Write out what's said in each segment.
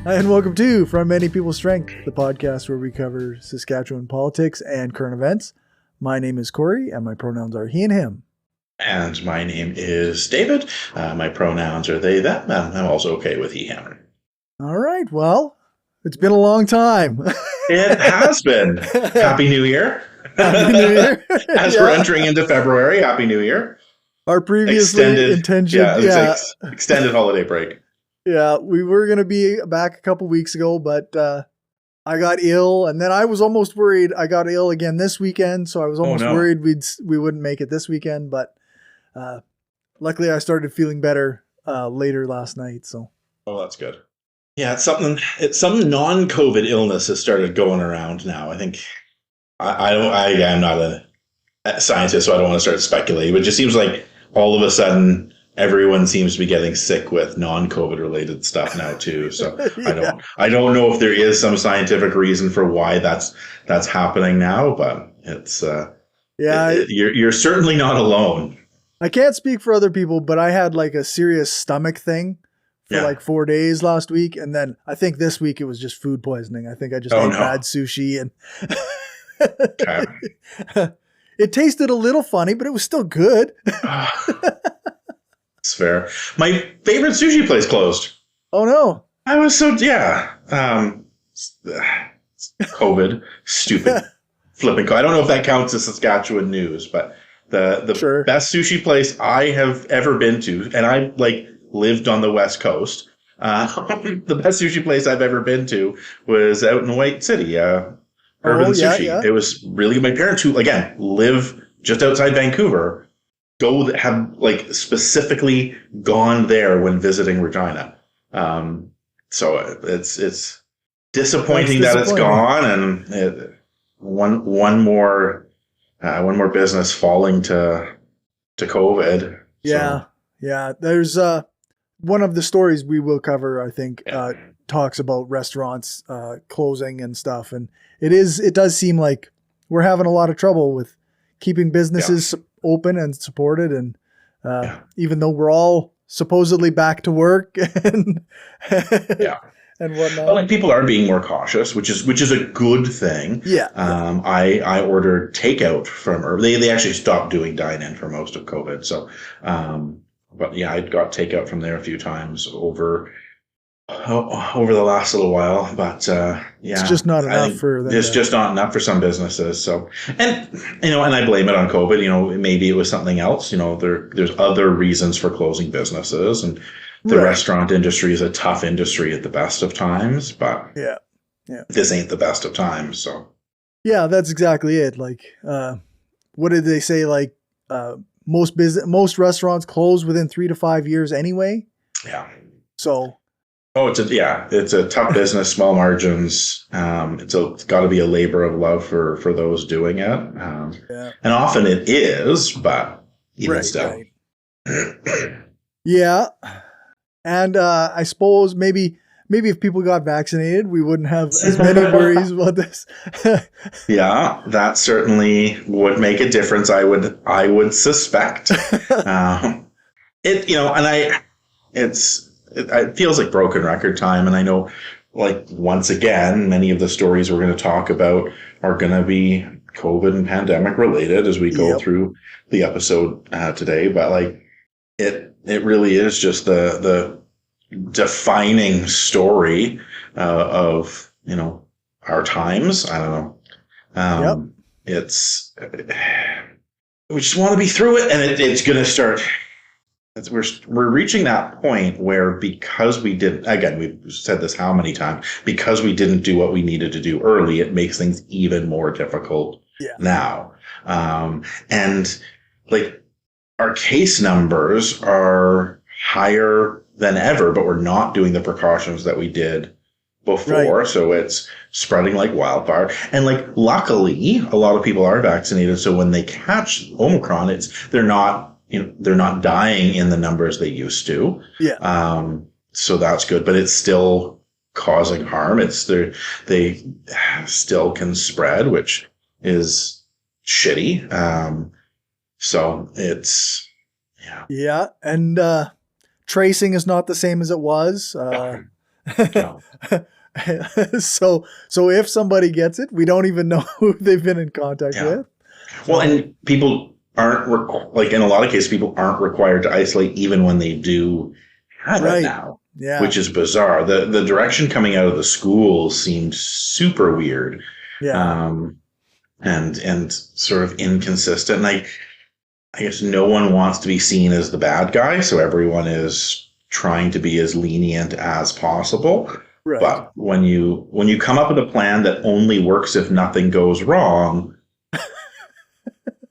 Hi, and welcome to From Many People's Strength, the podcast where we cover Saskatchewan politics and current events. My name is Cory, and my pronouns are he and him. And my name is David. My pronouns are they, them. I'm also okay with he, him. All right, well, it's been a long time. It has been. Happy New Year. Happy New Year. As we're entering into February, Happy New Year. Our previously intentioned extended holiday break. Yeah, we were going to be back a couple weeks ago, but I got ill, and then I was almost worried I got ill again this weekend, so I was almost worried we wouldn't make it this weekend, but luckily I started feeling better later last night. So. Oh, that's good. Yeah, it's some non-COVID illness has started going around now. I think I'm not a scientist, so I don't want to start speculating, but it just seems like all of a sudden everyone seems to be getting sick with non-COVID related stuff now too. So yeah. I don't know if there is some scientific reason for why that's happening now, but it's you're certainly not alone. I can't speak for other people, but I had like a serious stomach thing for like 4 days last week, and then I think this week it was just food poisoning. I think I just ate bad sushi and it tasted a little funny, but it was still good. It's fair. My favorite sushi place closed. Oh no! I was COVID, stupid flipping. I don't know if that counts as Saskatchewan news, but the best sushi place I have ever been to, and I lived on the West Coast. The best sushi place I've ever been to was out in White City. Urban Sushi. Yeah. It was really my parents who again live just outside Vancouver. Have specifically gone there when visiting Regina. So it's disappointing that it's gone, and one more business falling to COVID. Yeah, so. Yeah. There's one of the stories we will cover, I think, talks about restaurants closing and stuff, and it does seem like we're having a lot of trouble with keeping businesses open and supported, and even though we're all supposedly back to work and whatnot. Well, people are being more cautious, which is a good thing. Yeah. I ordered takeout from they actually stopped doing dine-in for most of COVID. So, but yeah, I got takeout from there a few times over the last little while, but it's just not enough for them. It's just not enough for some businesses. So, and I blame it on COVID. Maybe it was something else. There's other reasons for closing businesses, and the restaurant industry is a tough industry at the best of times. But this ain't the best of times. So, yeah, that's exactly it. What did they say? Most restaurants close within 3 to 5 years anyway. Yeah. So. Oh, it's a tough business, small margins. It's got to be a labor of love for those doing it. And often it is, but even still. Right. Yeah. And I suppose maybe if people got vaccinated, we wouldn't have as many worries about this. Yeah, that certainly would make a difference. I would suspect. It feels like broken record time, and I know, once again, many of the stories we're going to talk about are going to be COVID and pandemic related as we go through the episode today. But it really is just the defining story of our times. I don't know. It's we just want to be through it, and it's going to start. We're reaching that point where, because we didn't, again, we've said this how many times, because we didn't do what we needed to do early, it makes things even more difficult now. And our case numbers are higher than ever, but we're not doing the precautions that we did before. Right. So it's spreading like wildfire. And luckily, a lot of people are vaccinated. So when they catch Omicron, they're not dying in the numbers they used to. Yeah. So that's good, but it's still causing harm. They still can spread, which is shitty. So it's, Yeah. And, tracing is not the same as it was. Yeah. So if somebody gets it, we don't even know who they've been in contact with. Well, and people aren't like in a lot of cases, people aren't required to isolate even when they do have it now. Yeah. Which is bizarre. The direction coming out of the schools seems super weird. Yeah. And sort of inconsistent. And I guess no one wants to be seen as the bad guy, so everyone is trying to be as lenient as possible. Right. But when you come up with a plan that only works if nothing goes wrong,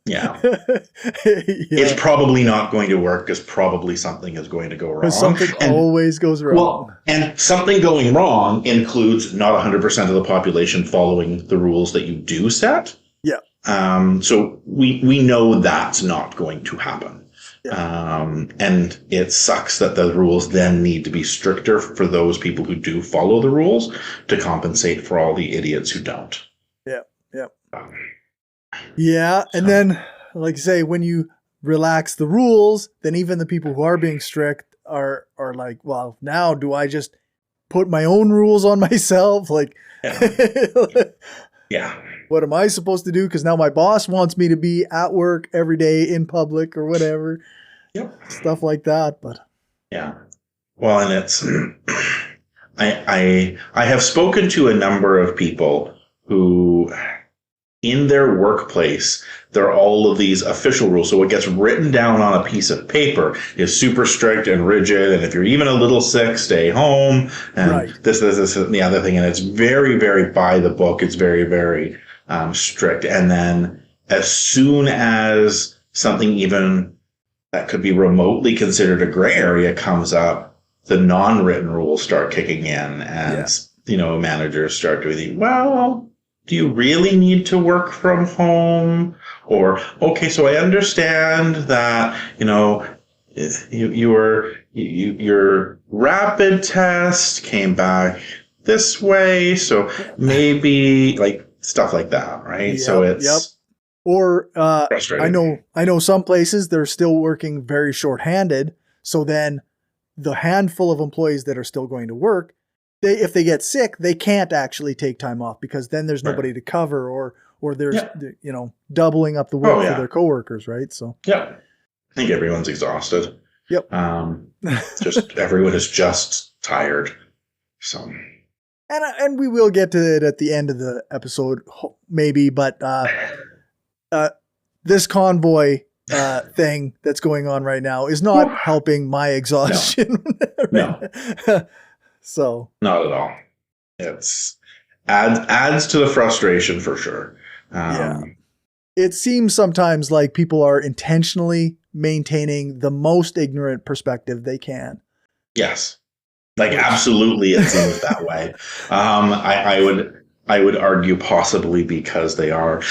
it's probably not going to work because probably something is going to go wrong. Something always goes wrong. Well, and something going wrong includes not 100% of the population following the rules that you do set. Yeah. So we know that's not going to happen. Yeah. And it sucks that the rules then need to be stricter for those people who do follow the rules to compensate for all the idiots who don't. Yeah. Yeah. Yeah, and then, like you say, when you relax the rules, then even the people who are being strict are like, well, now do I just put my own rules on myself? Like, what am I supposed to do? Because now my boss wants me to be at work every day in public or whatever. Yep. Stuff like that, but. Yeah. Well, and it's, I have spoken to a number of people who, in their workplace, there are all of these official rules. So what gets written down on a piece of paper is super strict and rigid. And if you're even a little sick, stay home. And this, and the other thing. And it's very, very by the book. It's very, very strict. And then as soon as something even that could be remotely considered a gray area comes up, the non-written rules start kicking in. And, managers start doing, well, do you really need to work from home? Or, okay, so I understand that, your rapid test came back this way. So maybe like stuff like that, right? Yep, so it's Or frustrating. I know some places they're still working very shorthanded. So then the handful of employees that are still going to work, if they get sick, they can't actually take time off because then there's nobody to cover or there's, doubling up the work for their coworkers. Right. So, I think everyone's exhausted. Yep. Just everyone is just tired. So, and we will get to it at the end of the episode, maybe, but, this convoy, thing that's going on right now is not helping my exhaustion. No. So not at all. It's adds to the frustration for sure. It seems sometimes like people are intentionally maintaining the most ignorant perspective they can. Yes, like absolutely, it seems that way. I would argue possibly because they are.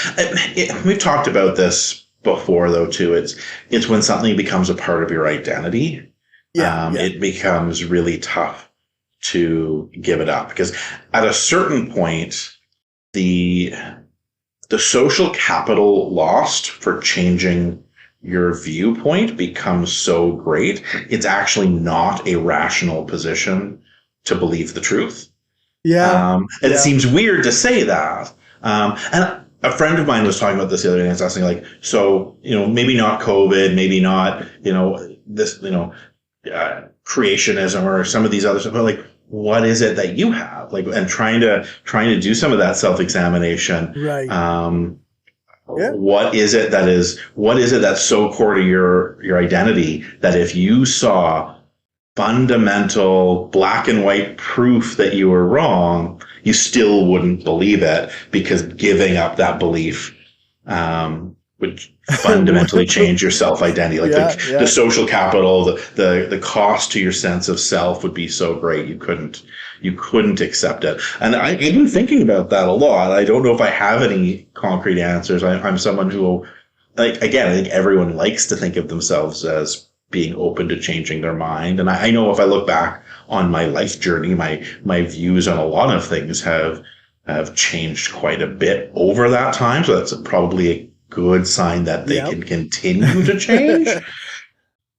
We've talked about this before, though. Too, it's when something becomes a part of your identity. It becomes really tough to give it up because at a certain point, the social capital lost for changing your viewpoint becomes so great. It's actually not a rational position to believe the truth. It seems weird to say that. And a friend of mine was talking about this the other day and I was asking like, so, maybe not COVID, maybe not, this, creationism or some of these other stuff, but like, what is it that you have? Like, and trying to do some of that self-examination. Right. What is it that's so core to your identity that if you saw fundamental black and white proof that you were wrong, you still wouldn't believe it because giving up that belief, would fundamentally change your self-identity. Like the social capital, the cost to your sense of self would be so great you couldn't accept it. And I've been thinking about that a lot. I don't know if I have any concrete answers. I'm someone who, like, again, I think everyone likes to think of themselves as being open to changing their mind. And I know if I look back on my life journey, my views on a lot of things have changed quite a bit over that time. So that's probably a good sign that they can continue to change.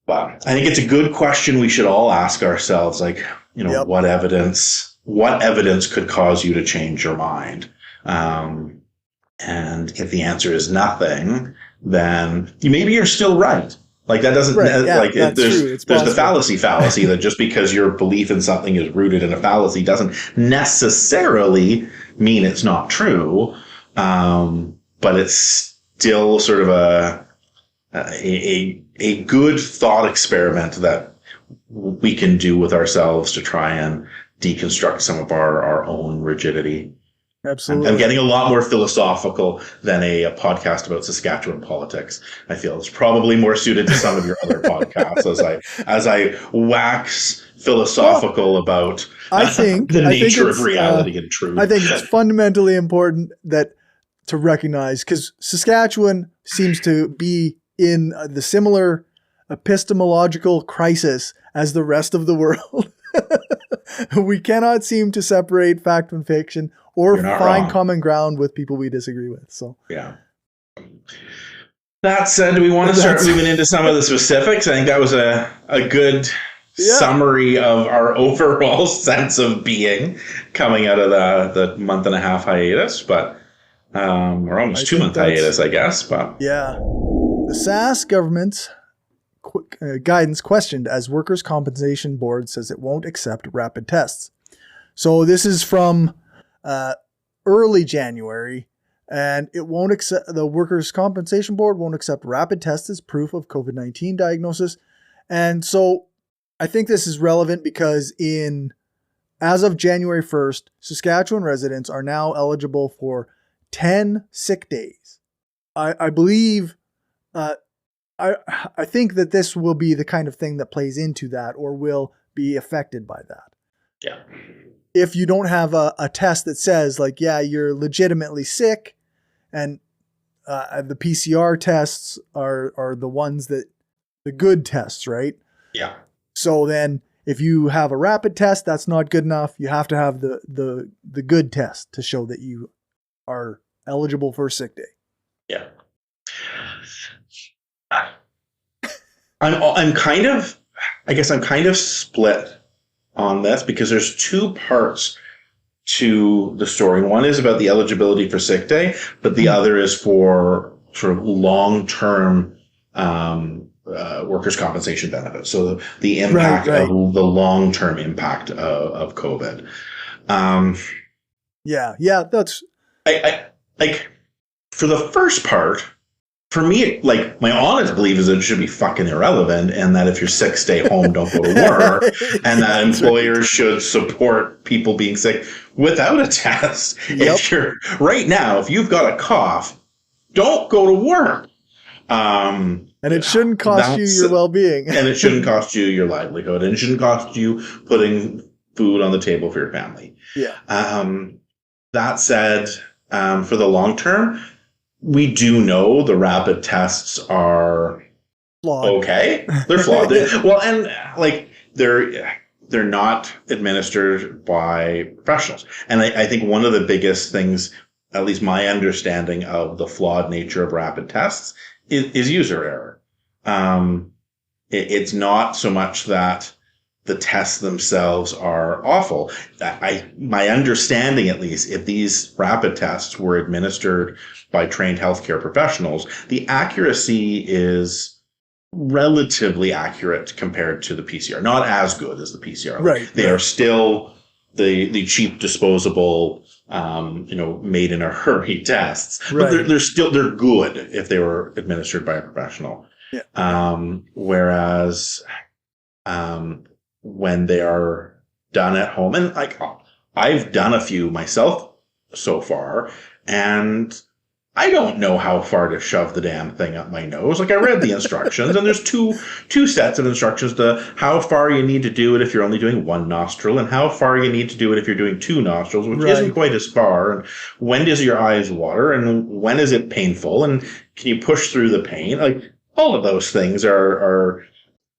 But I think it's a good question we should all ask ourselves. Like, Yep. what evidence could cause you to change your mind? And if the answer is nothing, then maybe you're still right. Like that doesn't there's the fallacy that just because your belief in something is rooted in a fallacy doesn't necessarily mean it's not true. But it's still sort of a good thought experiment that we can do with ourselves to try and deconstruct some of our own rigidity. Absolutely. I'm getting a lot more philosophical than a podcast about Saskatchewan politics. I feel it's probably more suited to some of your other podcasts as I wax philosophical about the nature of reality and truth. I think it's fundamentally important to recognize, because Saskatchewan seems to be in the similar epistemological crisis as the rest of the world. We cannot seem to separate fact from fiction or find common ground with people we disagree with. So yeah. That said, do we want to start moving into some of the specifics? I think that was a good summary of our overall sense of being coming out of the month and a half hiatus, but or almost 2 month hiatus, I guess. But yeah, the Sask government's guidance questioned as Workers' Compensation Board says it won't accept rapid tests. So this is from early January, and it won't accept, the Workers' Compensation Board won't accept rapid tests as proof of COVID-19 diagnosis. And so I think this is relevant because as of January 1st, Saskatchewan residents are now eligible for 10 sick days. I believe, I think that this will be the kind of thing that plays into that or will be affected by that. Yeah. If you don't have a test that says like, yeah, you're legitimately sick, and the PCR tests are the ones the good tests, right? Yeah. So then if you have a rapid test, that's not good enough. You have to have the good test to show that you are eligible for a sick day. Yeah. I'm kind of split on this because there's two parts to the story. One is about the eligibility for sick day, but the other is for sort of long-term workers' compensation benefits. So the impact of the long-term impact of COVID. That's. I like for the first part. For me, like, my honest belief is that it should be fucking irrelevant, and that if you're sick, stay home, don't go to work, and that employers should support people being sick without a test. Yep. If you've got a cough, don't go to work. And it shouldn't cost you your well-being. And it shouldn't cost you your livelihood, and it shouldn't cost you putting food on the table for your family. Yeah. That said, for the long term, we do know the rapid tests are flawed. Okay. They're flawed. They're not administered by professionals. And I think one of the biggest things, at least my understanding of the flawed nature of rapid tests, is user error. It's not so much that the tests themselves are awful. My understanding, at least, if these rapid tests were administered by trained healthcare professionals, the accuracy is relatively accurate compared to the PCR. Not as good as the PCR. Right. They are still the cheap, disposable, made in a hurry tests. But they're good if they were administered by a professional. Yeah. Whereas when they are done at home, and like I've done a few myself so far, and I don't know how far to shove the damn thing up my nose. Like, I read the instructions, and there's two sets of instructions to how far you need to do it if you're only doing one nostril, and how far you need to do it if you're doing two nostrils, which isn't quite as far. And when does your eyes water, and when is it painful, and can you push through the pain? Like, all of those things are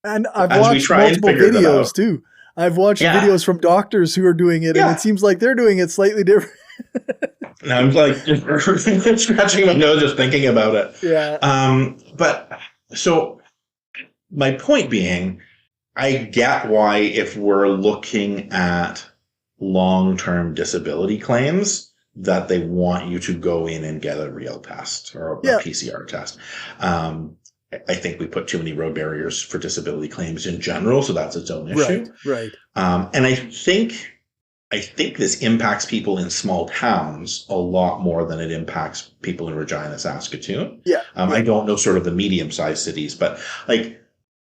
and I've watched multiple videos too. I've watched videos from doctors who are doing it, and it seems like they're doing it slightly different. And I'm like scratching my nose just thinking about it. Yeah. But so my point being, I get why, if we're looking at long-term disability claims, that they want you to go in and get a real test or a PCR test. I think we put too many road barriers for disability claims in general, so that's its own issue. Right. And I think this impacts people in small towns a lot more than it impacts people in Regina, Saskatoon. I don't know sort of the medium-sized cities, but like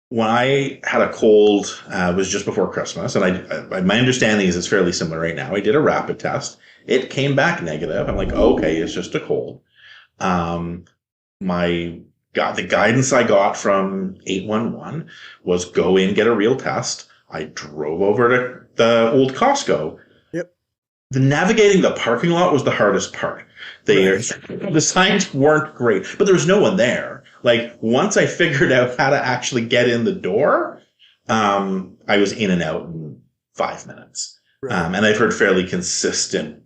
when I had a cold, it was just before Christmas, and my understanding is it's fairly similar right now. I did a rapid test. It came back negative. I'm like, okay, it's just a cold. The guidance I got from 811 was go in, get a real test. I drove over to the old Costco. The navigating the parking lot was the hardest part. The signs weren't great, but there was no one there. Like, once I figured out how to actually get in the door, I was in and out in 5 minutes. And I've heard fairly consistent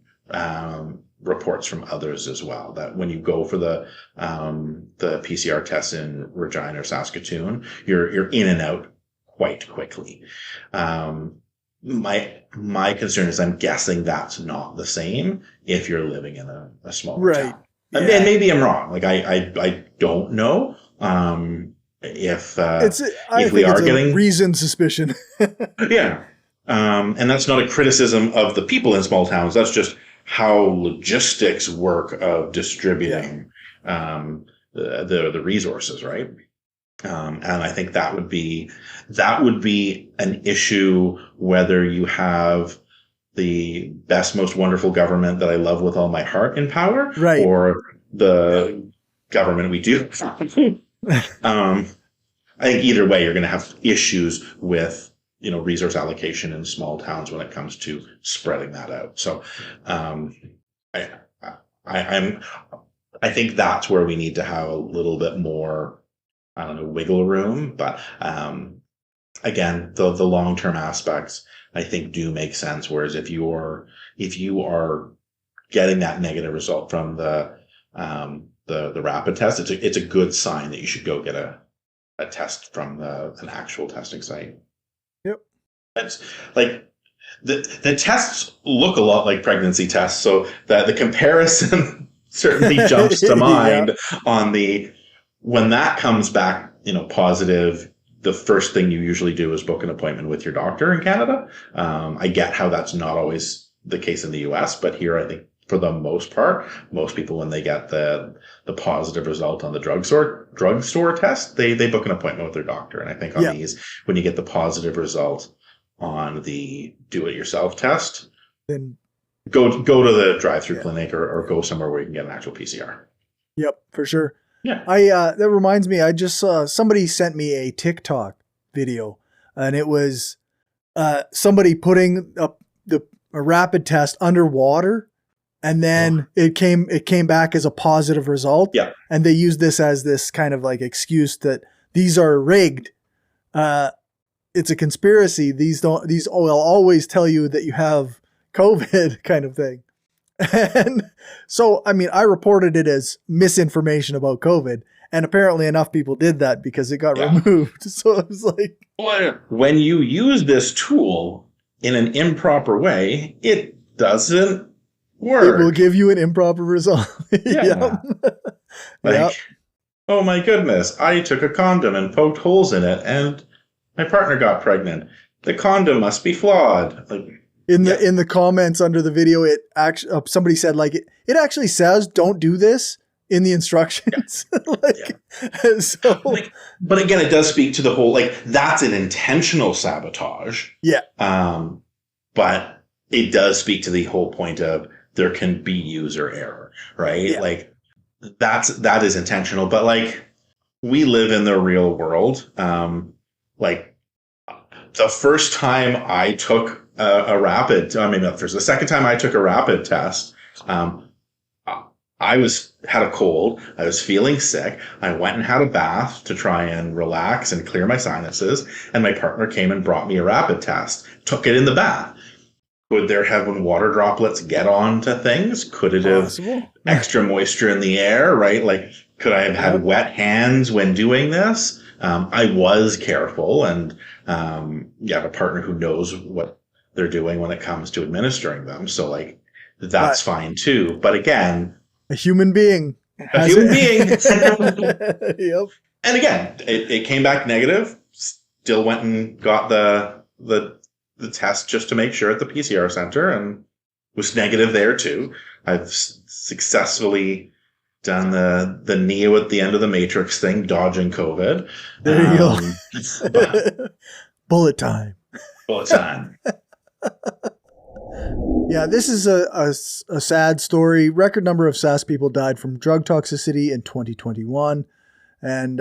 reports from others as well, that when you go for the PCR test in Regina or Saskatoon, you're in and out quite quickly. My concern is I'm guessing that's not the same if you're living in a smaller town. And maybe I'm wrong. Like, I don't know if we are getting reasoned suspicion. And that's not a criticism of the people in small towns. That's just how logistics work of distributing the resources, right? And I think that would be an issue whether you have the best, most wonderful government that I love with all my heart in power, or the government we do. I think either way, you're going to have issues with, resource allocation in small towns when it comes to spreading that out. So, I think that's where we need to have a little bit more, wiggle room. But again, the long-term aspects, I think, do make sense. Whereas if you are getting that negative result from the rapid test, it's a good sign that you should go get a test from an actual testing site. It's like the tests look a lot like pregnancy tests, so that the comparison certainly jumps to mind on when that comes back, positive. The first thing you usually do is book an appointment with your doctor in Canada. I get how that's not always the case in the US, but here I think for the most part, most people, when they get the positive result on the drugstore test, they book an appointment with their doctor. And I think on these, when you get the positive result on the do-it-yourself test, then go to the drive-through clinic or go somewhere where you can get an actual PCR. Yep, for sure. That reminds me, I just saw somebody sent me a TikTok video, and it was somebody putting up a rapid test underwater, and then it came back as a positive result. And they used this as this kind of like excuse that these are rigged. It's a conspiracy. These will always tell you that you have COVID, kind of thing. And so, I reported it as misinformation about COVID, and apparently enough people did that because it got removed. So it was like, when you use this tool in an improper way, it doesn't work. It will give you an improper result. Oh my goodness, I took a condom and poked holes in it, and my partner got pregnant. The condom must be flawed. In the comments under the video, it actually somebody said it actually says don't do this in the instructions. But again, it does speak to the whole that's an intentional sabotage. But it does speak to the whole point of there can be user error, right? That is intentional. But we live in the real world. The first time I took the second time I took a rapid test, I had a cold. I was feeling sick. I went and had a bath to try and relax and clear my sinuses. And my partner came and brought me a rapid test. Took it in the bath. Could there have been water droplets get onto things? Could it have extra moisture in the air, right? Could I have had wet hands when doing this? I was careful, and you have a partner who knows what they're doing when it comes to administering them. So like, that's fine too. But again, a human being. A human being. Yep. And again, it came back negative. Still went and got the test just to make sure at the PCR center, and was negative there too. I've successfully done the Neo at the end of the Matrix thing, dodging COVID. There you go. Bullet time. Bullet time. Yeah, this is a sad story. Record number of Sask people died from drug toxicity in 2021. And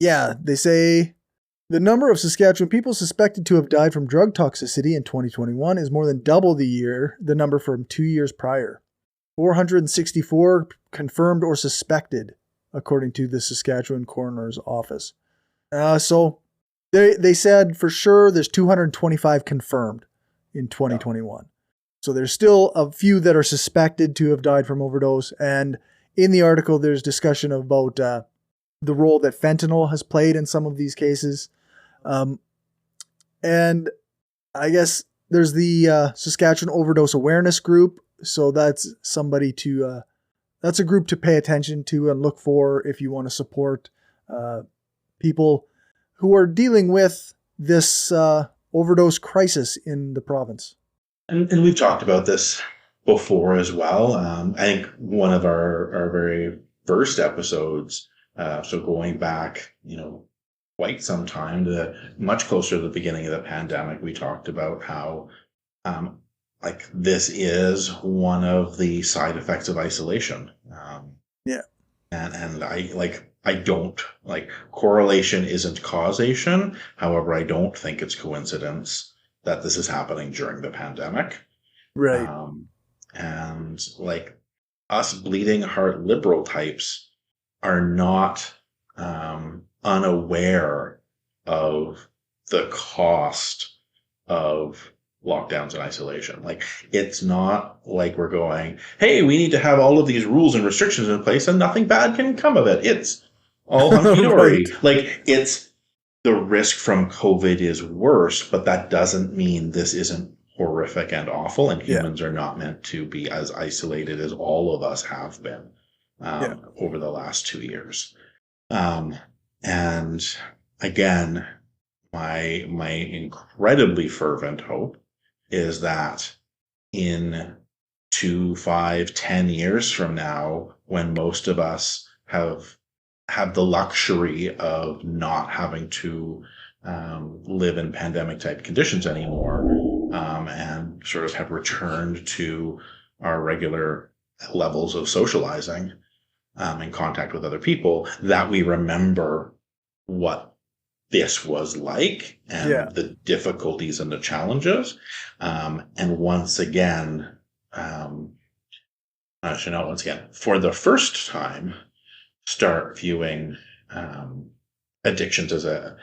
they say the number of Saskatchewan people suspected to have died from drug toxicity in 2021 is more than double the number from 2 years prior. 464 confirmed or suspected, according to the Saskatchewan Coroner's Office. So they said for sure there's 225 confirmed in 2021. So there's still a few that are suspected to have died from overdose. And in the article, there's discussion about the role that fentanyl has played in some of these cases. And I guess there's the Saskatchewan Overdose Awareness Group. So that's somebody that's a group to pay attention to and look for if you want to support people who are dealing with this overdose crisis in the province. And we've talked about this before as well. I think one of our very first episodes, so going back, quite some time, much closer to the beginning of the pandemic, we talked about how this is one of the side effects of isolation. And I don't correlation isn't causation. However, I don't think it's coincidence that this is happening during the pandemic. Right. And us bleeding heart liberal types are not unaware of the cost of lockdowns and isolation. It's not like we're going, hey, we need to have all of these rules and restrictions in place and nothing bad can come of it. It's all hunky-dory. Right. It's the risk from COVID is worse, but that doesn't mean this isn't horrific and awful, and humans are not meant to be as isolated as all of us have been over the last 2 years. And again, my incredibly fervent hope is that in 2, 5, 10 years from now, when most of us have the luxury of not having to live in pandemic type conditions anymore, and sort of have returned to our regular levels of socializing and contact with other people, that we remember what this was like and the difficulties and the challenges. And once again, for the first time, start viewing addictions as a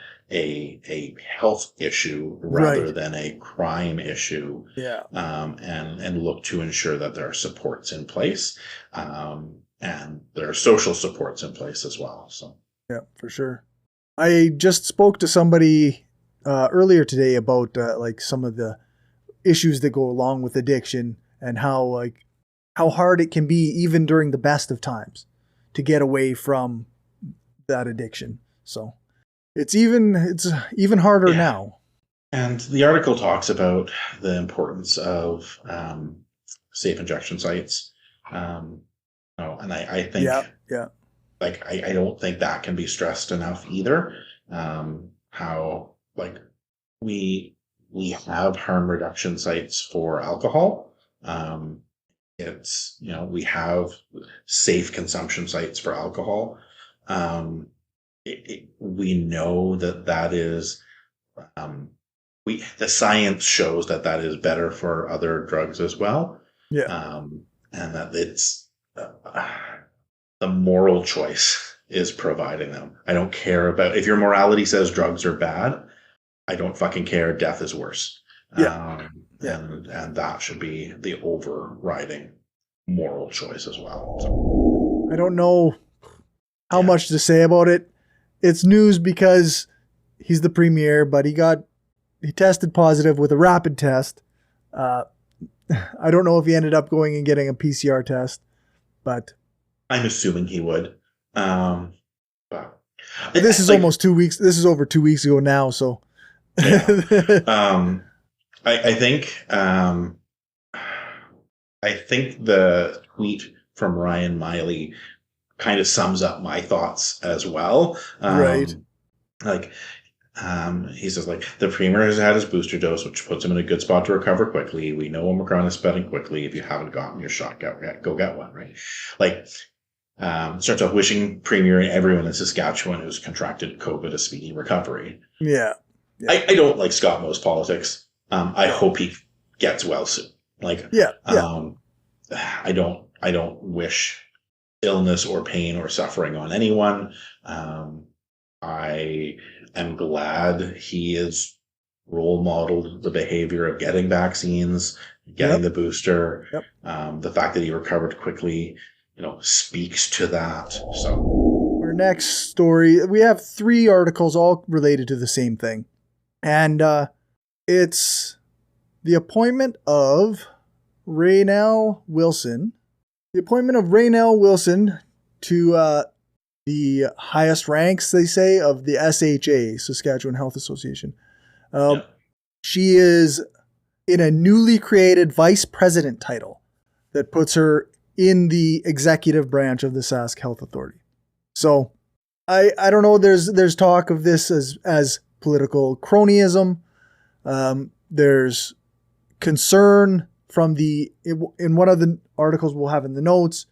health issue rather than a crime issue. And look to ensure that there are supports in place, and there are social supports in place as well. So yeah, for sure. I just spoke to somebody earlier today about some of the issues that go along with addiction and how hard it can be even during the best of times to get away from that addiction. So it's even harder now. And the article talks about the importance of safe injection sites. And I think, I don't think that can be stressed enough either. How we have harm reduction sites for alcohol. We have safe consumption sites for alcohol. We know that is, the science shows that is better for other drugs as well. And that it's the moral choice is providing them. I don't care about if your morality says drugs are bad. I don't fucking care. Death is worse. And that should be the overriding moral choice as well. So, I don't know how much to say about it. It's news because he's the premier, but he tested positive with a rapid test. I don't know if he ended up going and getting a PCR test, but I'm assuming he would. But this is almost 2 weeks. This is over 2 weeks ago now. So yeah. I think the tweet from Ryan Miley kind of sums up my thoughts as well. Right. He says, like, the premier has had his booster dose, which puts him in a good spot to recover quickly. We know Omicron is spreading quickly. If you haven't gotten your shot, go get one, right? Like, starts off wishing premier and everyone in Saskatchewan who's contracted COVID a speedy recovery. Yeah. I don't like Scott Moe's politics. I hope he gets well soon. Like, I don't wish illness or pain or suffering on anyone. I am glad he has role modeled the behavior of getting vaccines, getting the booster. The fact that he recovered quickly, speaks to that. So our next story, we have 3 articles all related to the same thing. And it's the appointment of Raynell Wilson. The appointment of Raynell Wilson to the highest ranks, they say, of the SHA, Saskatchewan Health Association. She is in a newly created vice president title that puts her in the executive branch of the Sask Health Authority. So I don't know. There's talk of this as political cronyism. There's concern from in one of the articles we'll have in the notes.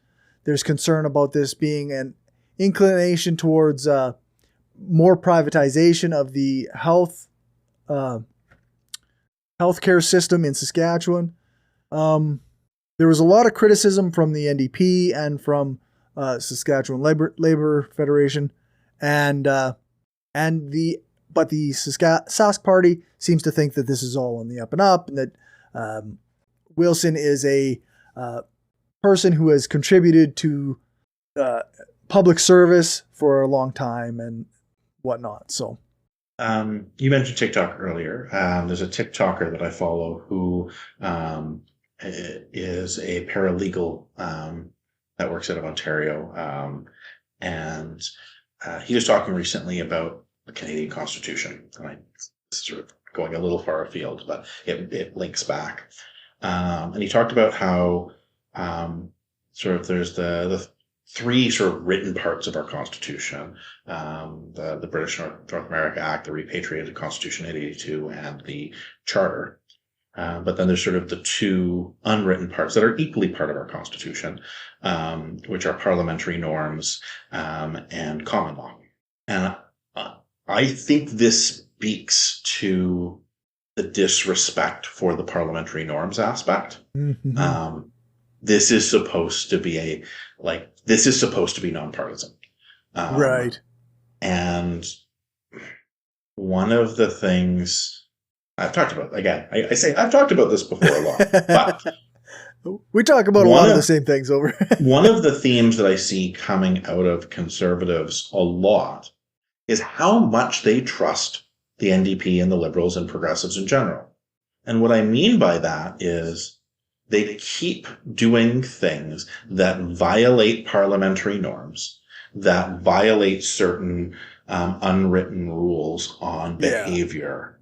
There's concern about this being an inclination towards more privatization of the healthcare system in Saskatchewan. There was a lot of criticism from the NDP and from Saskatchewan Labor Federation, but the Sask Party seems to think that this is all on the up and up, and that Wilson is a person who has contributed to public service for a long time and whatnot. So, you mentioned TikTok earlier. There's a TikToker that I follow who is a paralegal that works out of Ontario, and he was talking recently about the Canadian Constitution. And this is sort of going a little far afield, but it links back. And he talked about how there's the 3 sort of written parts of our Constitution, the British North America Act, the Repatriated Constitution 882, and the Charter. But then there's sort of the 2 unwritten parts that are equally part of our Constitution, which are parliamentary norms and common law. And I think this speaks to the disrespect for the parliamentary norms aspect. Mm-hmm. This is supposed to be nonpartisan. Right. And one of the things I've talked about, again, I've talked about this before a lot, but we talk about a lot of the same things over. One of the themes that I see coming out of conservatives a lot is how much they trust the NDP and the Liberals and progressives in general. And what I mean by that is they keep doing things that violate parliamentary norms, that violate certain unwritten rules on behavior,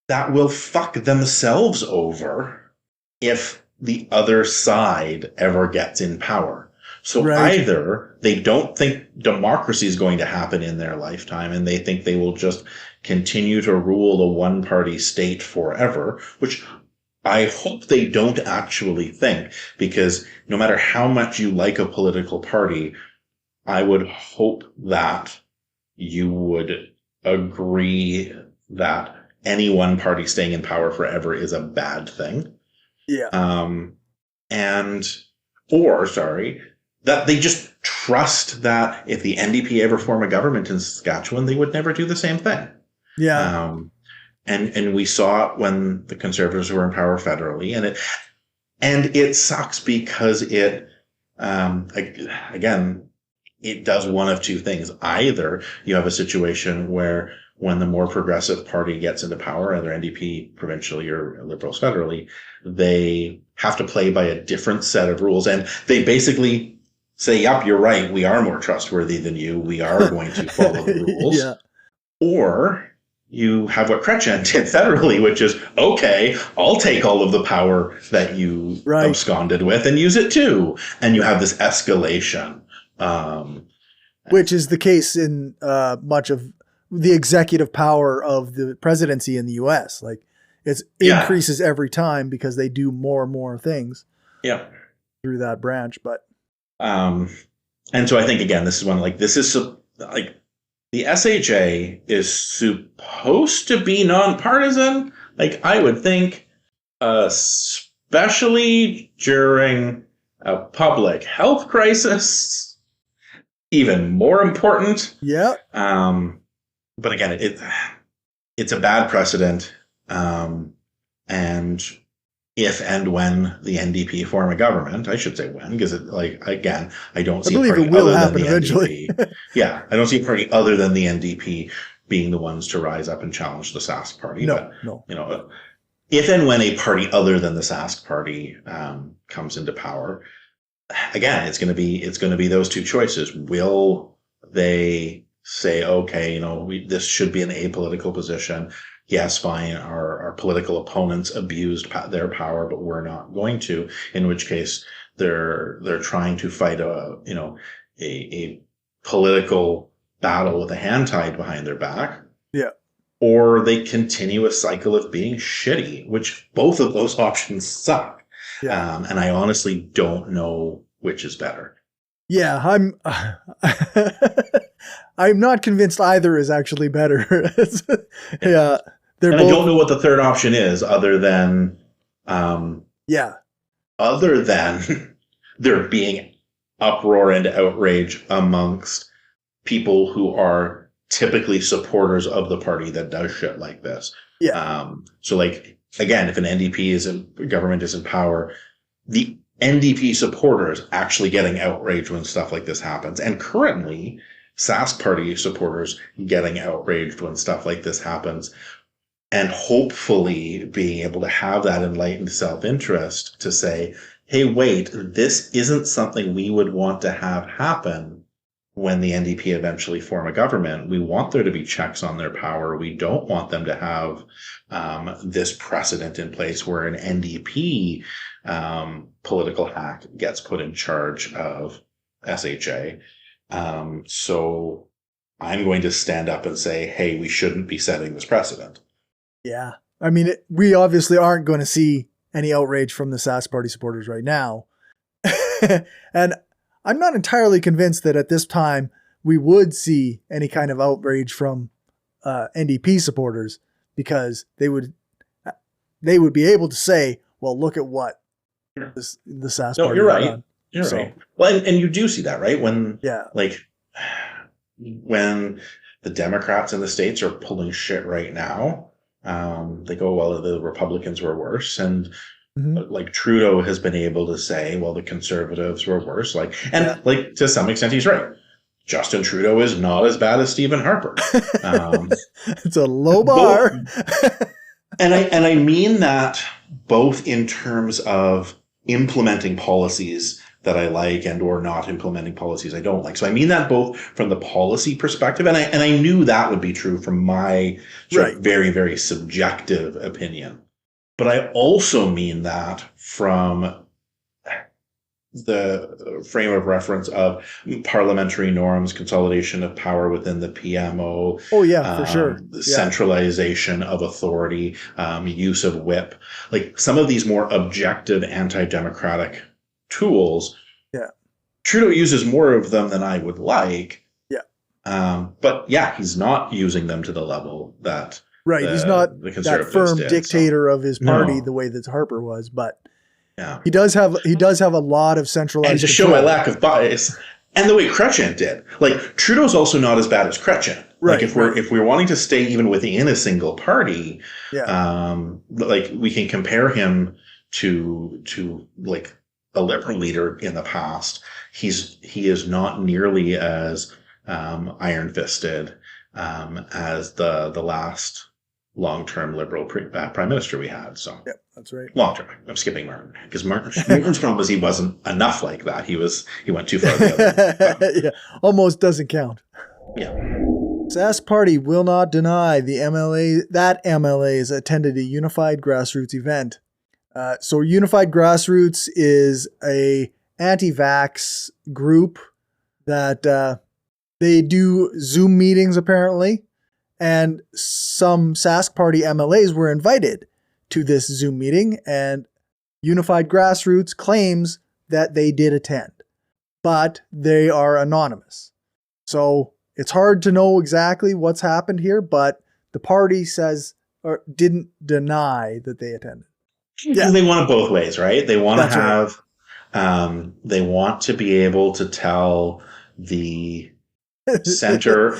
that will fuck themselves over if the other side ever gets in power. So either they don't think democracy is going to happen in their lifetime and they think they will just continue to rule a one-party state forever, which I hope they don't actually think, because no matter how much you like a political party, I would hope that you would agree that any one party staying in power forever is a bad thing. Yeah. That they just trust that if the NDP ever form a government in Saskatchewan, they would never do the same thing. Yeah. And we saw it when the Conservatives were in power federally, and it sucks because it again, it does one of 2 things. Either you have a situation where when the more progressive party gets into power, either NDP provincially or Liberals federally, they have to play by a different set of rules. And they basically say, yep, you're right. We are more trustworthy than you. We are going to follow the rules. Yeah. Or you have what Chrétien did federally, which is, okay, I'll take all of the power that you absconded with and use it too. And you have this escalation. Which is the case in much of the executive power of the presidency in the U.S. Like it increases every time because they do more and more things through that branch. But and so I think, again, this is one, like, this is like the SHA is supposed to be nonpartisan. Like, I would think, especially during a public health crisis, even more important. Yeah. But again, it's a bad precedent. And if and when the NDP form a government, I should say when, because again, I don't see a party it will other happen than the eventually. NDP. Yeah, I don't see a party other than the NDP being the ones to rise up and challenge the Sask party. No. You know, if and when a party other than the Sask party comes into power, again, it's going to be those two choices. Will they say, okay, you know, this should be an apolitical position? Yes, fine. Our political opponents abused their power, but we're not going to. In which case, they're trying to fight a political battle with a hand tied behind their back. Yeah. Or they continue a cycle of being shitty, which both of those options suck. Yeah. And I honestly don't know which is better. Yeah, I'm not convinced either is actually better. Yeah. I don't know what the third option is other than there being uproar and outrage amongst people who are typically supporters of the party that does shit like this. Yeah. So, like, again, if an NDP government is in power, the NDP supporters actually getting outraged when stuff like this happens. And currently, Sask party supporters getting outraged when stuff like this happens. And hopefully being able to have that enlightened self-interest to say, hey, wait, this isn't something we would want to have happen when the NDP eventually form a government. We want there to be checks on their power. We don't want them to have this precedent in place where an NDP political hack gets put in charge of SHA. So I'm going to stand up and say, hey, we shouldn't be setting this precedent. Yeah. I mean, we obviously aren't going to see any outrage from the Sask party supporters right now. And I'm not entirely convinced that at this time we would see any kind of outrage from NDP supporters, because they would be able to say, well, look at what the Sask party you're has right. done. You're right. Well, and you do see that, right? When the Democrats in the States are pulling shit right now, they go, well, the Republicans were worse. And like Trudeau has been able to say, well, the Conservatives were worse. To some extent, he's right. Justin Trudeau is not as bad as Stephen Harper. It's a low bar. And I mean that both in terms of implementing policies that I like and or not implementing policies I don't like. So I mean that both from the policy perspective, and I knew that would be true from my very, very subjective opinion. But I also mean that from the frame of reference of parliamentary norms, consolidation of power within the PMO. Oh, yeah, for sure. Centralization of authority, use of whip. Like some of these more objective anti-democratic tools. Yeah. Trudeau uses more of them than I would like. Yeah. But yeah, he's not using them to the level that he's not that firm dictator of his party the way that Harper was, but he does have a lot of centralized and to control. show my lack of bias, and the way Chrétien did. Like Trudeau's also not as bad as Chrétien. Like if we're wanting to stay even within a single party, like we can compare him to like a Liberal leader in the past. He is not nearly as iron-fisted. as the last long-term Liberal prime minister we had. So yeah, that's right. Long-term. I'm skipping Martin because Martin's problem was he wasn't enough like that. He went too far the other way. Yeah, almost doesn't count. Yeah. Sask Party will not deny the MLAs attended a Unified Grassroots event. So Unified Grassroots is a anti-vax group that they do Zoom meetings apparently, and some Sask Party MLAs were invited to this Zoom meeting, and Unified Grassroots claims that they did attend, but they are anonymous. So it's hard to know exactly what's happened here, but the party says or didn't deny that they attended. Yeah, they want it both ways, right? They want to have, right. They want to be able to tell the center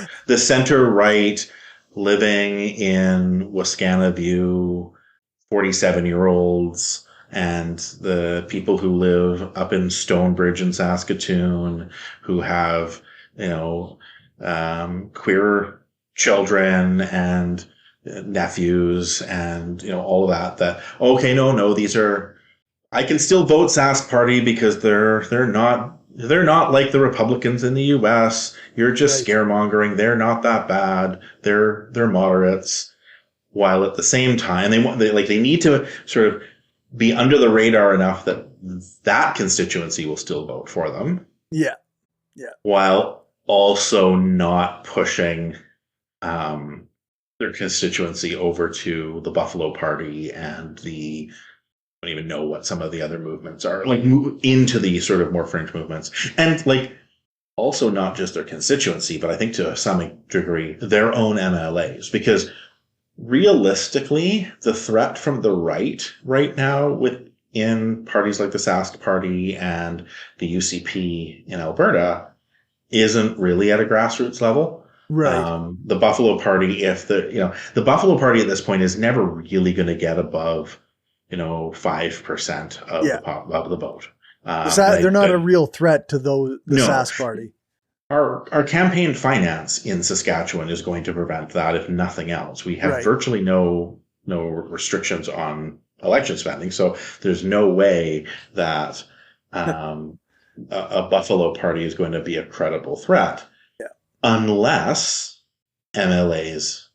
right, living in Wascana View, 47-year-olds, and the people who live up in Stonebridge in Saskatoon, who have, queer children and nephews and all of that okay, no, these are, I can still vote Sask Party because they're not like the Republicans in the US. You're just right. Scaremongering. They're not that bad. They're moderates. While at the same time they need to sort of be under the radar enough that constituency will still vote for them. Yeah. While also not pushing their constituency over to the Buffalo Party and I don't even know what some of the other movements are, into the sort of more fringe movements. And also not just their constituency, but I think to some degree their own MLAs, because realistically, the threat from the right now within parties like the Sask Party and the UCP in Alberta isn't really at a grassroots level. Right. The Buffalo Party, the Buffalo Party at this point is never really going to get above, 5% of the vote. They're not a real threat to the Sask Party. Our campaign finance in Saskatchewan is going to prevent that, if nothing else. We have virtually no restrictions on election spending, so there's no way that a Buffalo Party is going to be a credible threat. Unless MLAs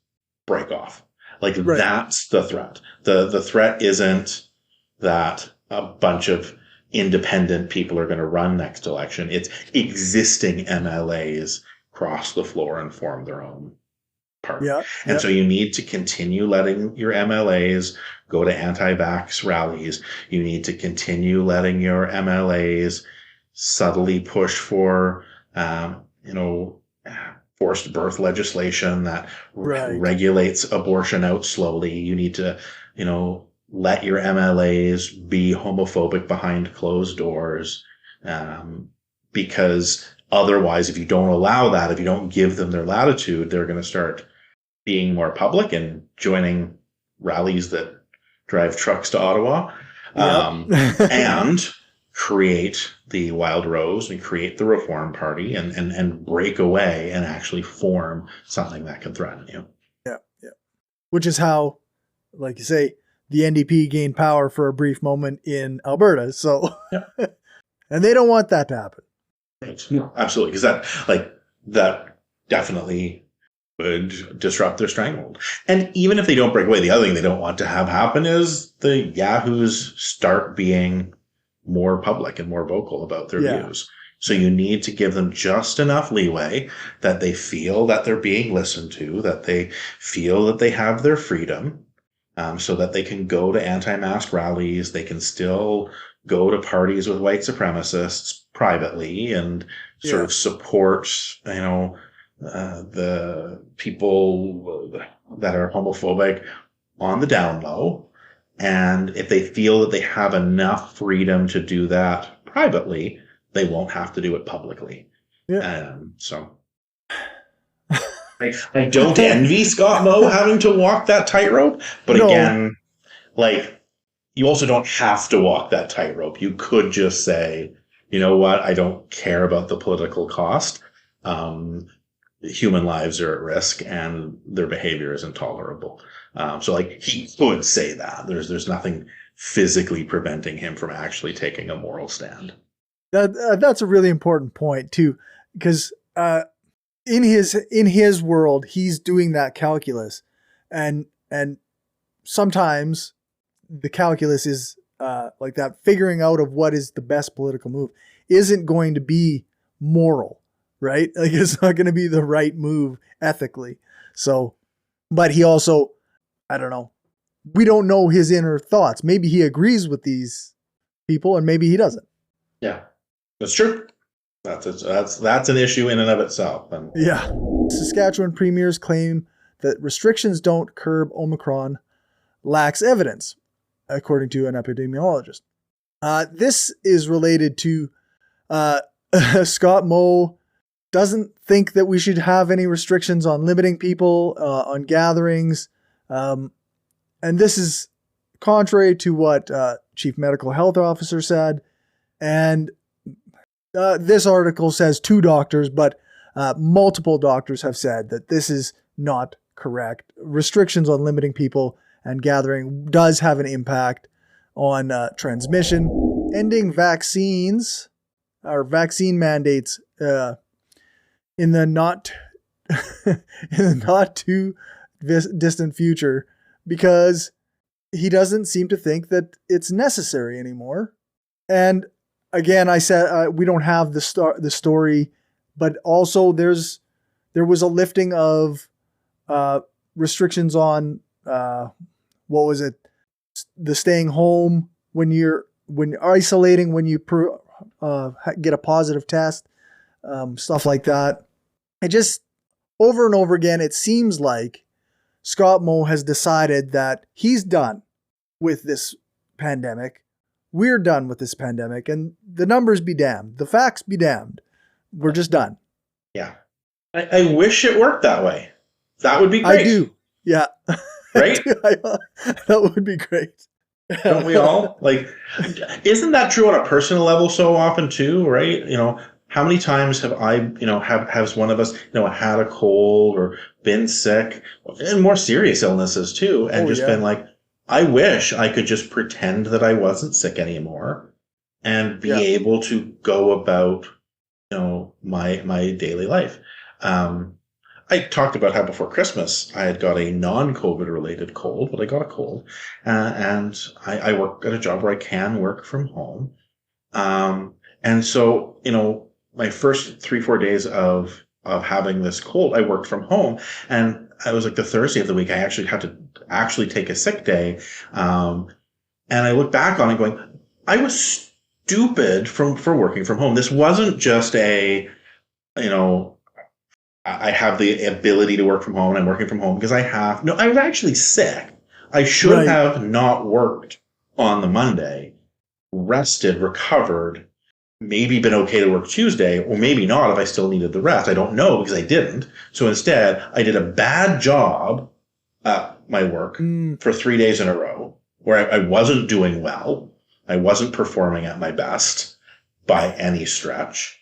break off. That's the threat. The threat isn't that a bunch of independent people are going to run next election. It's existing MLAs cross the floor and form their own party. So you need to continue letting your MLAs go to anti-vax rallies. You need to continue letting your MLAs subtly push for, forced birth legislation that regulates abortion out slowly. You need to, let your MLAs be homophobic behind closed doors, because otherwise, if you don't allow that, if you don't give them their latitude, they're going to start being more public and joining rallies that drive trucks to Ottawa, and create the Wild Rose and create the Reform Party and break away and actually form something that can threaten you. Yeah. Which is how, like you say, the NDP gained power for a brief moment in Alberta. So, and they don't want that to happen. Absolutely. Because that definitely would disrupt their stranglehold. And even if they don't break away, the other thing they don't want to have happen is the yahoos start being more public and more vocal about their views. So you need to give them just enough leeway that they feel that they're being listened to, that they feel that they have their freedom, so that they can go to anti-mask rallies. They can still go to parties with white supremacists privately and sort of support, the people that are homophobic on the down low. And if they feel that they have enough freedom to do that privately, they won't have to do it publicly. So I don't envy Scott Moe having to walk that tightrope. But again, you also don't have to walk that tightrope. You could just say, you know what, I don't care about the political cost. human lives are at risk and their behavior is intolerable. So like he could say that there's nothing physically preventing him from actually taking a moral stand. That's a really important point too, because in his world, he's doing that calculus, and sometimes the calculus is like that figuring out of what is the best political move isn't going to be moral, right? Like it's not going to be the right move ethically. So, but he also, I don't know, we don't know his inner thoughts. Maybe he agrees with these people and maybe he doesn't. Yeah, that's true. That's an issue in and of itself. And yeah. Saskatchewan premiers claim that restrictions don't curb Omicron lacks evidence, according to an epidemiologist. This is related to Scott Moe doesn't think that we should have any restrictions on limiting people on gatherings. And this is contrary to what Chief Medical Health Officer said. And this article says 2 doctors, but multiple doctors have said that this is not correct. Restrictions on limiting people and gathering does have an impact on transmission. Ending vaccines or vaccine mandates in the not too distant future, because he doesn't seem to think that it's necessary anymore. And again, I said we don't have the story, but also there was a lifting of restrictions on what was it? The staying home when you're isolating when you get a positive test, stuff like that. It just over and over again, it seems like Scott Moe has decided that he's done with this pandemic. We're done with this pandemic, and the numbers be damned. The facts be damned. We're just done. Yeah. I wish it worked that way. That would be great. I do. Yeah. Right? That would be great. Don't we all? Like, isn't that true on a personal level so often too, right? You know, how many times have I, you know, has one of us, you know, had a cold or been sick, and more serious illnesses too, and been like, I wish I could just pretend that I wasn't sick anymore and be able to go about, you know, my daily life. I talked about how before Christmas I had got a non-COVID related cold, but I got a cold, and I work at a job where I can work from home. And so, you know, my first 3-4 days of having this cold, I worked from home, and I was like the Thursday of the week, I actually had to take a sick day. And I look back on it going, I was stupid for working from home. This wasn't just I have the ability to work from home and I'm working from home because I was actually sick. I should have not worked on the Monday, rested, recovered, maybe been okay to work Tuesday, or maybe not if I still needed the rest. I don't know because I didn't. So instead, I did a bad job at my work for 3 days in a row where I wasn't doing well. I wasn't performing at my best by any stretch,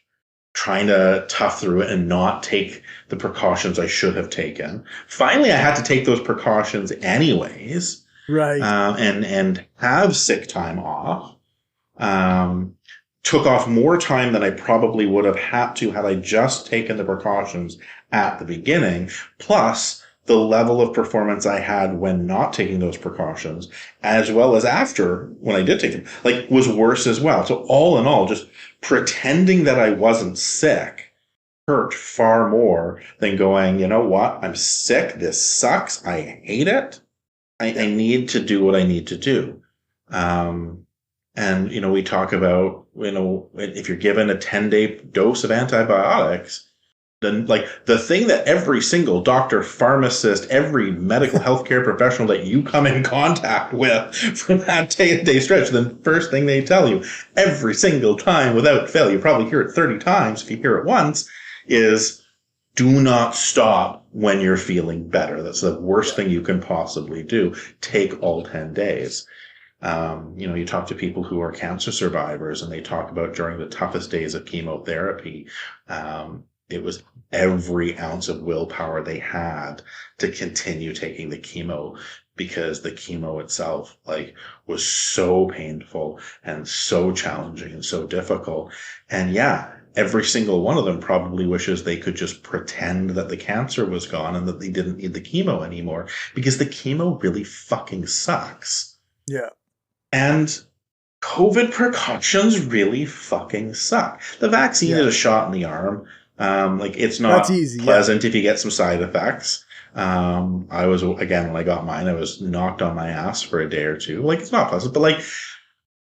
trying to tough through it and not take the precautions I should have taken. Finally, I had to take those precautions anyways. Right. And have sick time off. Took off more time than I probably would have had to had I just taken the precautions at the beginning, plus the level of performance I had when not taking those precautions, as well as after when I did take them, like, was worse as well. So all in all, just pretending that I wasn't sick hurt far more than going, you know what, I'm sick, this sucks, I hate it, I need to do what I need to do. And, you know, we talk about, you know, if you're given a 10-day dose of antibiotics, then, like, the thing that every single doctor, pharmacist, every medical healthcare professional that you come in contact with from that day stretch, the first thing they tell you every single time without fail, you probably hear it 30 times if you hear it once, is do not stop when you're feeling better. That's the worst thing you can possibly do. Take all 10 days. You know, you talk to people who are cancer survivors and they talk about during the toughest days of chemotherapy, it was every ounce of willpower they had to continue taking the chemo, because the chemo itself like was so painful and so challenging and so difficult. And yeah, every single one of them probably wishes they could just pretend that the cancer was gone and that they didn't need the chemo anymore, because the chemo really fucking sucks. Yeah. And COVID precautions really fucking suck. The vaccine is a shot in the arm. Like, it's not That's easy, pleasant if you get some side effects. I was, again, when I got mine, I was knocked on my ass for a day or two. Like, it's not pleasant, but like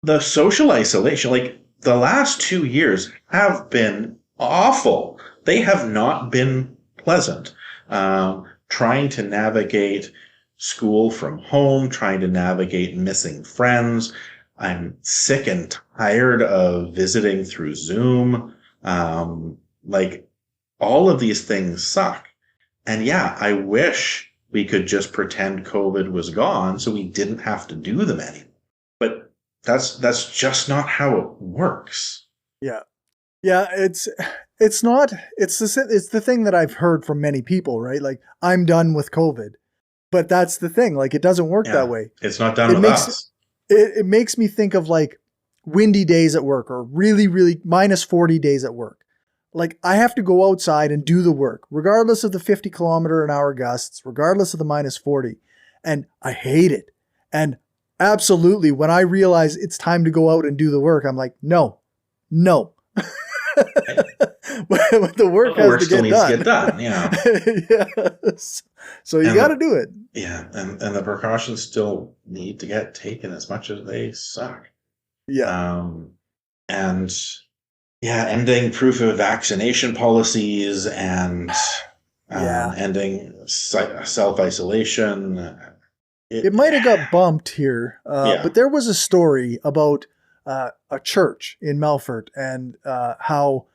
the social isolation, like the last 2 years have been awful. They have not been pleasant. Trying to navigate school from home, trying to navigate missing friends. I'm sick and tired of visiting through Zoom. Like, all of these things suck. And yeah, I wish we could just pretend COVID was gone so we didn't have to do them anymore. But that's just not how it works. Yeah. Yeah, it's the thing that I've heard from many people, right? Like, I'm done with COVID. But that's the thing, like, it doesn't work that way. It's not done with us. It makes me think of like windy days at work, or really, really minus 40 days at work. Like, I have to go outside and do the work, regardless of the 50-kilometer-an-hour gusts, regardless of the minus 40. And I hate it. And absolutely, when I realize it's time to go out and do the work, I'm like, no. But the work has to get done. Yeah. Yes. So you got to do it. Yeah. And the precautions still need to get taken as much as they suck. Yeah. And yeah, ending proof of vaccination policies and ending self-isolation. It might have got bumped here, but there was a story about a church in Melfort and how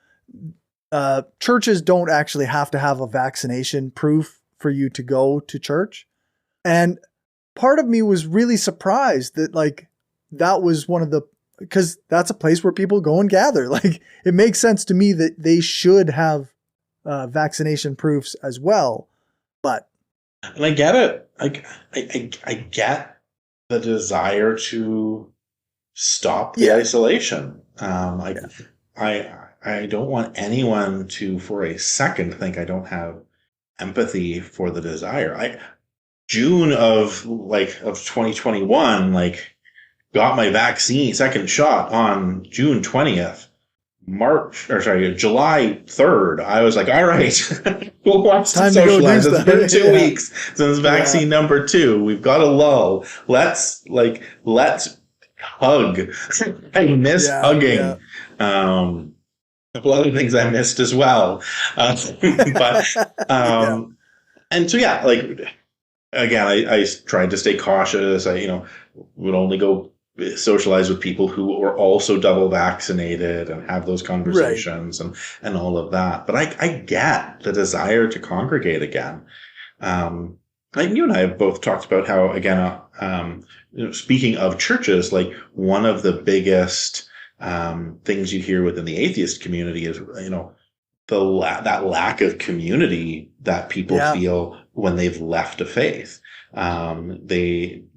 churches don't actually have to have a vaccination proof for you to go to church. And part of me was really surprised that, like, that was one of the, because that's a place where people go and gather. Like, it makes sense to me that they should have vaccination proofs as well. But, and I get it. I get the desire to stop the isolation. I don't want anyone to, for a second, think I don't have empathy for the desire. June of 2021, like, got my vaccine, second shot on June 20th. July 3rd, I was like, all right, we'll watch the socialize. It's been 2 weeks since vaccine number 2. We've got a lull. Let's hug. I miss hugging. A lot of things I missed as well. And so, yeah, like, again, I tried to stay cautious. I, would only go socialize with people who were also double vaccinated and have those conversations and all of that. But I get the desire to congregate again. Like, you and I have both talked about how, again, speaking of churches, like, one of the biggest things you hear within the atheist community is, that lack of community that people feel when they've left a faith.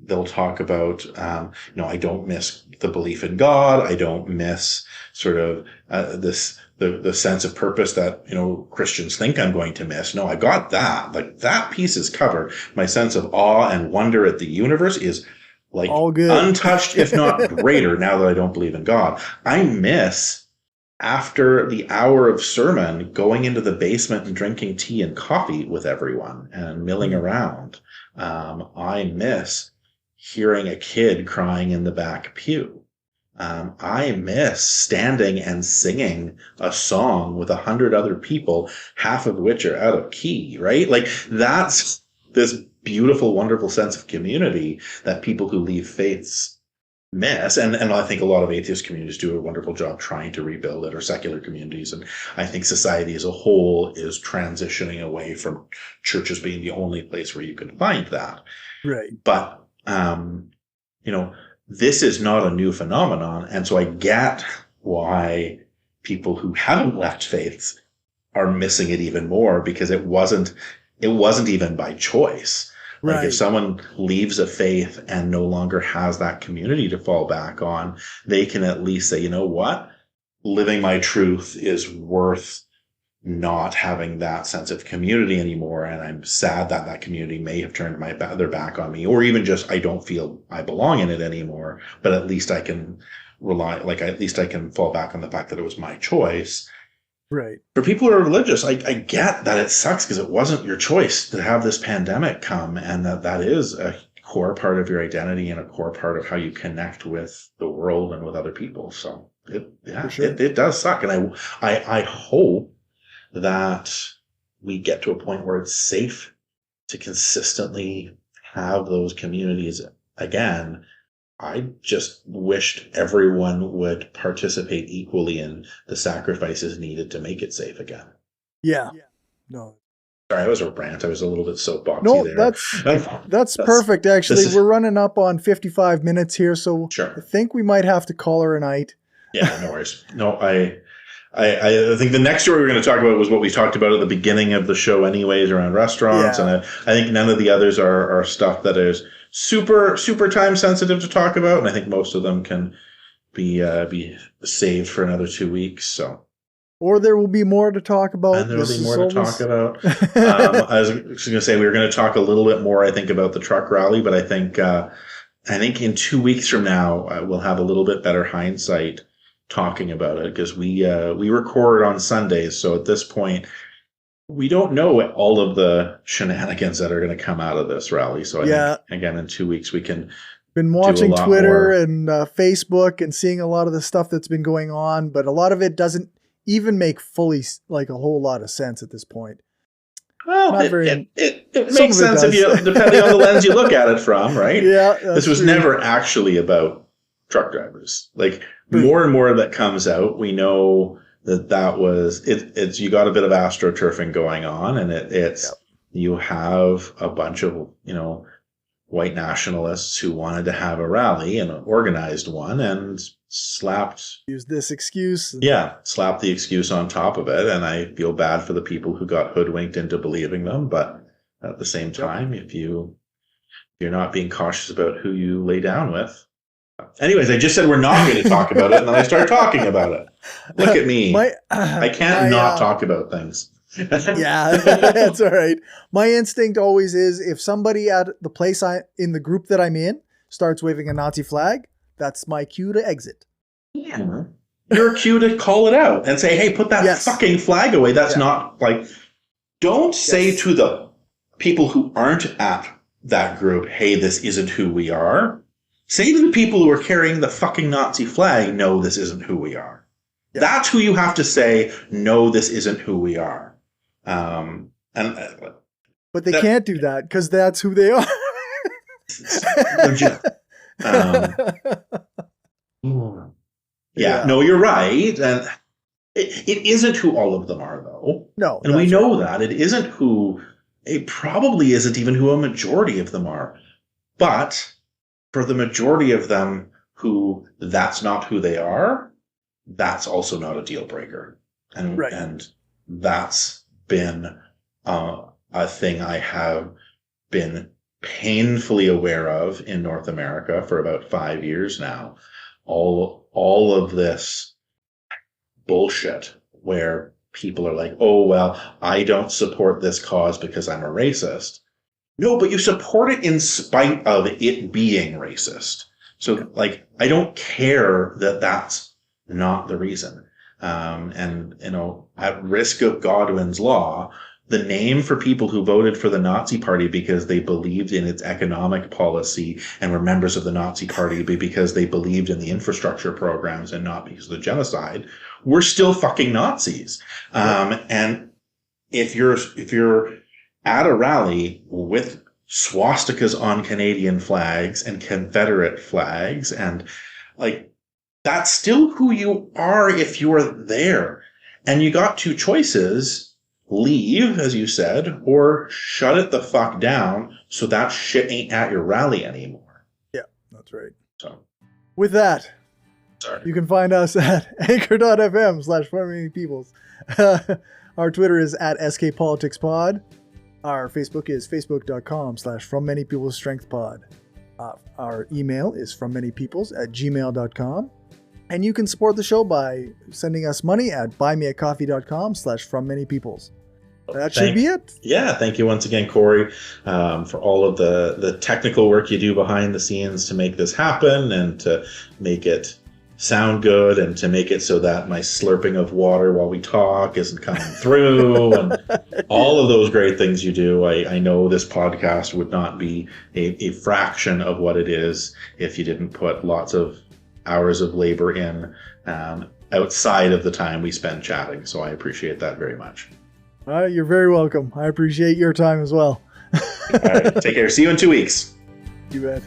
They'll talk about, I don't miss the belief in God. I don't miss sort of the sense of purpose that, Christians think I'm going to miss. No, I got that. Like, that piece is covered. My sense of awe and wonder at the universe is, like, all good, untouched, if not greater, now that I don't believe in God. I miss, after the hour of sermon, going into the basement and drinking tea and coffee with everyone and milling around. I miss hearing a kid crying in the back pew. I miss standing and singing a song with 100 other people, half of which are out of key, right? Like, that's this beautiful, wonderful sense of community that people who leave faiths miss. And I think a lot of atheist communities do a wonderful job trying to rebuild it, or secular communities. And I think society as a whole is transitioning away from churches being the only place where you can find that. Right. But, this is not a new phenomenon. And so I get why people who haven't left faiths are missing it even more because it wasn't even by choice. Like Right. if someone leaves a faith and no longer has that community to fall back on, they can at least say, you know what? Living my truth is worth not having that sense of community anymore. And I'm sad that that community may have turned their back on me, or even just, I don't feel I belong in it anymore, but at least I can at least I can fall back on the fact that it was my choice. Right. For people who are religious, I get that it sucks because it wasn't your choice to have this pandemic come, and that is a core part of your identity and a core part of how you connect with the world and with other people. So it does suck. And I hope that we get to a point where it's safe to consistently have those communities again. I just wished everyone would participate equally in the sacrifices needed to make it safe again. Yeah. No. Sorry, I was a rant. I was a little bit soapboxy there. That's perfect, actually. We're running up on 55 minutes here, so sure. I think we might have to call her a night. Yeah, no worries. No, I think the next story we're going to talk about was what we talked about at the beginning of the show anyways, around restaurants. Yeah. And I think none of the others are stuff that is super, super time sensitive to talk about. And I think most of them can be saved for another 2 weeks. So, or there will be more to talk about. And there will be more to talk about. I was going to say we were going to talk a little bit more, I think, about the truck rally, but I think in 2 weeks from now, we'll have a little bit better hindsight talking about it, because we record on Sundays. So at this point, we don't know all of the shenanigans that are going to come out of this rally. So I think, again, in 2 weeks, we can been watching Twitter and Facebook and seeing a lot of the stuff that's been going on, but a lot of it doesn't even make fully like a whole lot of sense at this point. Well, it makes sense if you, depending on the lens you look at it from, right? Yeah. This was never actually about truck drivers. Like more and more that comes out, we know that was it's you got a bit of astroturfing going on, and you have a bunch of white nationalists who wanted to have a rally and organized one and use this excuse. Slapped the excuse on top of it. And I feel bad for the people who got hoodwinked into believing them. But at the same time, if you're not being cautious about who you lay down with. Anyways, I just said we're not going to talk about it, and then I start talking about it. Look at me. I can't not talk about things. Yeah, that's all right. My instinct always is, if somebody at the place in the group that I'm in starts waving a Nazi flag, that's my cue to exit. Yeah. Your cue to call it out and say, hey, put that fucking flag away. That's not like, don't say to the people who aren't at that group, hey, this isn't who we are. Say to the people who are carrying the fucking Nazi flag, no, this isn't who we are. Yeah. That's who you have to say, no, this isn't who we are. But they can't do that because that's who they are. No, you're right. And it isn't who all of them are, though. No. And we know that. It probably isn't even who a majority of them are. But for the majority of them who that's not who they are, that's also not a deal breaker. And that's been a thing I have been painfully aware of in North America for about 5 years now. All of this bullshit where people are like, oh, well, I don't support this cause because I'm a racist. No, but you support it in spite of it being racist. So, I don't care that that's not the reason. At risk of Godwin's law, the name for people who voted for the Nazi Party because they believed in its economic policy and were members of the Nazi Party because they believed in the infrastructure programs and not because of the genocide, were still fucking Nazis. And if you're at a rally with swastikas on Canadian flags and Confederate flags and that's still who you are if you're there. And you got two choices: leave, as you said, or shut it the fuck down so that shit ain't at your rally anymore. Yeah, that's right. So, with that, you can find us at anchor.fm/frommanypeoples. Our Twitter is at skpoliticspod. Our Facebook is facebook.com/FromManyPeoplesStrengthPod. Our email is frommanypeoples@gmail.com. And you can support the show by sending us money at buymeacoffee.com/FromManyPeoples. That should be it. Yeah, thank you once again, Cory, for all of the technical work you do behind the scenes to make this happen and to make it sound good and to make it so that my slurping of water while we talk isn't coming through and all of those great things you do. I know this podcast would not be a fraction of what it is if you didn't put lots of hours of labor in outside of the time we spend chatting. So I appreciate that very much. You're very welcome. I appreciate your time as well. All right, take care. See you in 2 weeks. You bet.